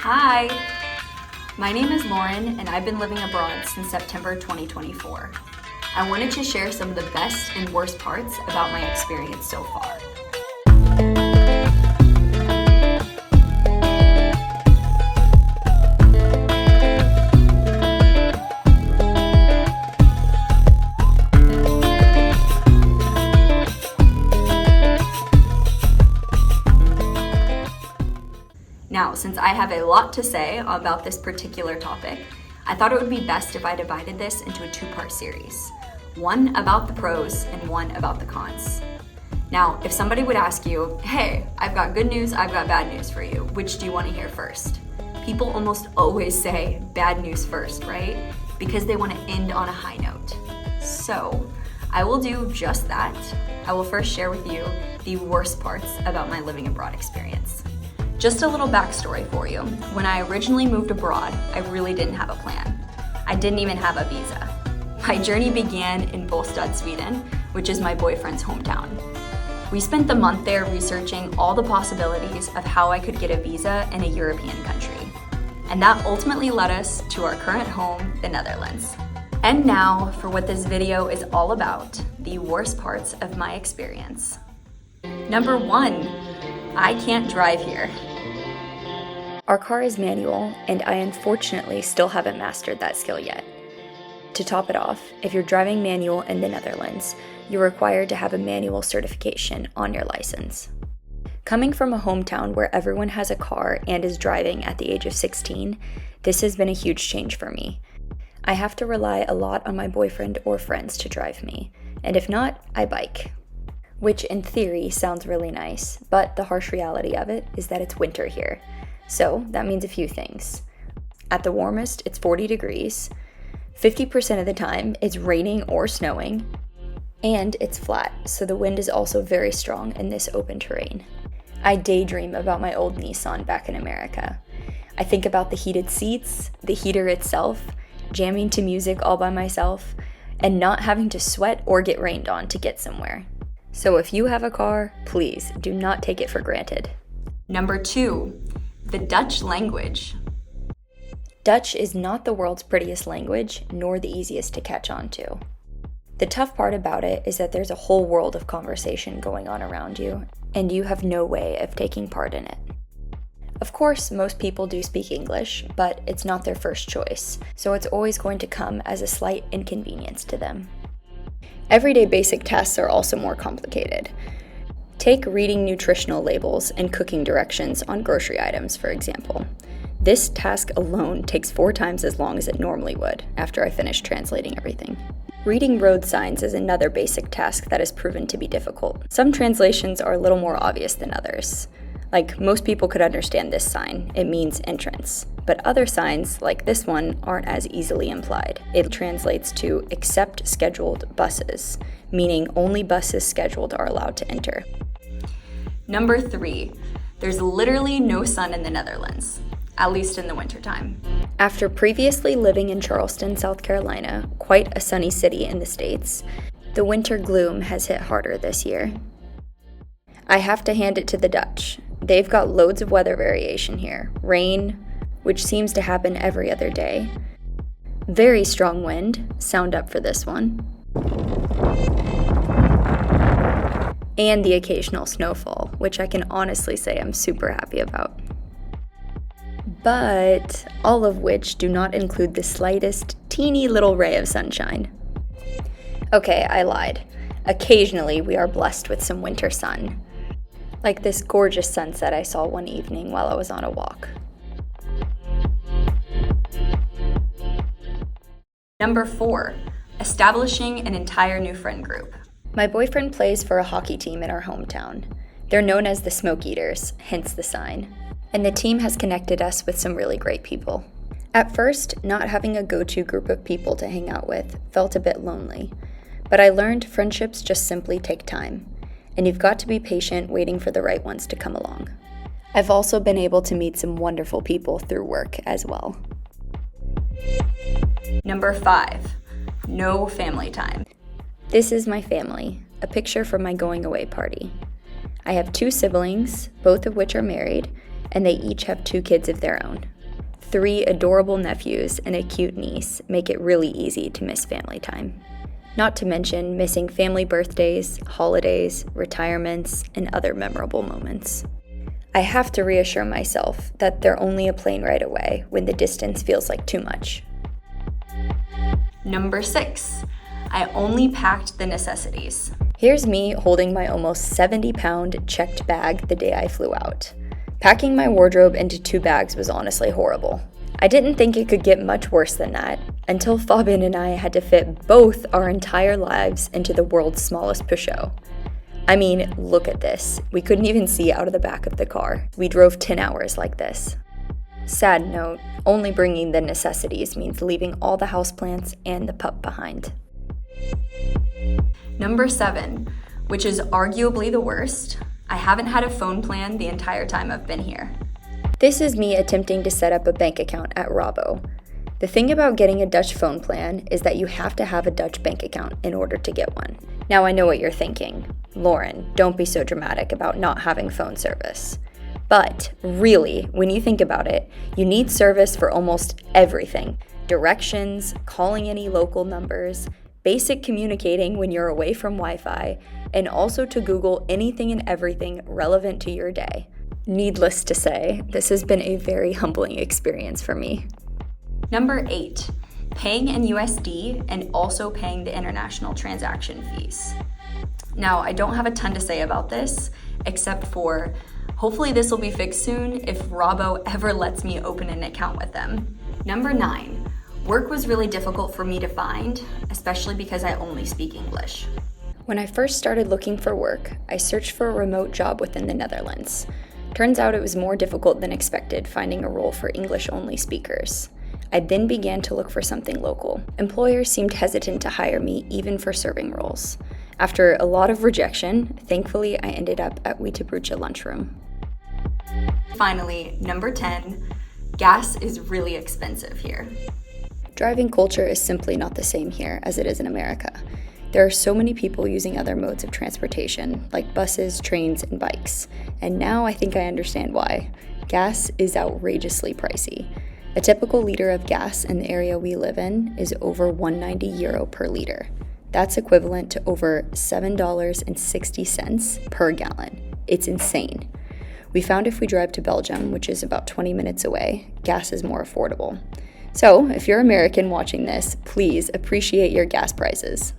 Hi! My name is Lauren, and I've been living abroad since September 2024. I wanted to share some of the best and worst parts about my experience so far. Now, since I have a lot to say about this particular topic, I thought it would be best if I divided this into a two-part series. One about the pros and one about the cons. Now, if somebody would ask you, hey, I've got good news, I've got bad news for you, which do you want to hear first? People almost always say bad news first, right? Because they want to end on a high note. So, I will do just that. I will first share with you the worst parts about my living abroad experience. Just a little backstory for you. When I originally moved abroad, I really didn't have a plan. I didn't even have a visa. My journey began in Båstad, Sweden, which is my boyfriend's hometown. We spent the month there researching all the possibilities of how I could get a visa in a European country. And that ultimately led us to our current home, the Netherlands. And now for what this video is all about, the worst parts of my experience. Number 1, I can't drive here. Our car is manual, and I unfortunately still haven't mastered that skill yet. To top it off, if you're driving manual in the Netherlands, you're required to have a manual certification on your license. Coming from a hometown where everyone has a car and is driving at the age of 16, this has been a huge change for me. I have to rely a lot on my boyfriend or friends to drive me, and if not, I bike. Which in theory sounds really nice, but the harsh reality of it is that it's winter here. So that means a few things. At the warmest, it's 40 degrees, 50% of the time it's raining or snowing, and it's flat, so the wind is also very strong in this open terrain. I daydream about my old Nissan back in America. I think about the heated seats, the heater itself, jamming to music all by myself, and not having to sweat or get rained on to get somewhere. So if you have a car, please do not take it for granted. Number 2, the Dutch language. Dutch is not the world's prettiest language, nor the easiest to catch on to. The tough part about it is that there's a whole world of conversation going on around you, and you have no way of taking part in it. Of course, most people do speak English, but it's not their first choice, so it's always going to come as a slight inconvenience to them. Everyday basic tasks are also more complicated. Take reading nutritional labels and cooking directions on grocery items, for example. This task alone takes 4 times as long as it normally would after I finish translating everything. Reading road signs is another basic task that has proven to be difficult. Some translations are a little more obvious than others. Like, most people could understand this sign, it means entrance. But other signs, like this one, aren't as easily implied. It translates to accept scheduled buses, meaning only buses scheduled are allowed to enter. Number 3, there's literally no sun in the Netherlands, at least in the wintertime. After previously living in Charleston, South Carolina, quite a sunny city in the States, the winter gloom has hit harder this year. I have to hand it to the Dutch. They've got loads of weather variation here. Rain, which seems to happen every other day. Very strong wind, sound up for this one. And the occasional snowfall, which I can honestly say I'm super happy about. But all of which do not include the slightest teeny little ray of sunshine. Okay, I lied. Occasionally we are blessed with some winter sun. Like this gorgeous sunset I saw one evening while I was on a walk. Number 4, establishing an entire new friend group. My boyfriend plays for a hockey team in our hometown. They're known as the Smoke Eaters, hence the sign. And the team has connected us with some really great people. At first, not having a go-to group of people to hang out with felt a bit lonely. But I learned friendships just simply take time. And you've got to be patient waiting for the right ones to come along. I've also been able to meet some wonderful people through work as well. Number 5, no family time. This is my family, a picture from my going away party. I have 2 siblings, both of which are married, and they each have 2 kids of their own. 3 adorable nephews and a cute niece make it really easy to miss family time. Not to mention missing family birthdays, holidays, retirements, and other memorable moments. I have to reassure myself that they're only a plane ride away when the distance feels like too much. Number 6, I only packed the necessities. Here's me holding my almost 70-pound checked bag the day I flew out. Packing my wardrobe into 2 bags was honestly horrible. I didn't think it could get much worse than that until Fabian and I had to fit both our entire lives into the world's smallest Peugeot. I mean, look at this. We couldn't even see out of the back of the car. We drove 10 hours like this. Sad note, only bringing the necessities means leaving all the houseplants and the pup behind. Number 7, which is arguably the worst, I haven't had a phone plan the entire time I've been here. This is me attempting to set up a bank account at Rabo. The thing about getting a Dutch phone plan is that you have to have a Dutch bank account in order to get one. Now I know what you're thinking. Lauren, don't be so dramatic about not having phone service. But really, when you think about it, you need service for almost everything. Directions, calling any local numbers, basic communicating when you're away from Wi-Fi, and also to Google anything and everything relevant to your day. Needless to say, this has been a very humbling experience for me. Number 8, paying in USD and also paying the international transaction fees. Now, I don't have a ton to say about this, except for hopefully this will be fixed soon if Rabo ever lets me open an account with them. Number 9, work was really difficult for me to find, especially because I only speak English. When I first started looking for work, I searched for a remote job within the Netherlands. Turns out it was more difficult than expected finding a role for English-only speakers. I then began to look for something local. Employers seemed hesitant to hire me even for serving roles. After a lot of rejection, thankfully I ended up at Wietebrugge lunchroom. Finally, number 10, gas is really expensive here. Driving culture is simply not the same here as it is in America. There are so many people using other modes of transportation, like buses, trains, and bikes. And now I think I understand why. Gas is outrageously pricey. A typical liter of gas in the area we live in is over €190 per liter. That's equivalent to over $7.60 per gallon. It's insane. We found if we drive to Belgium, which is about 20 minutes away, gas is more affordable. So, if you're American watching this, please appreciate your gas prices.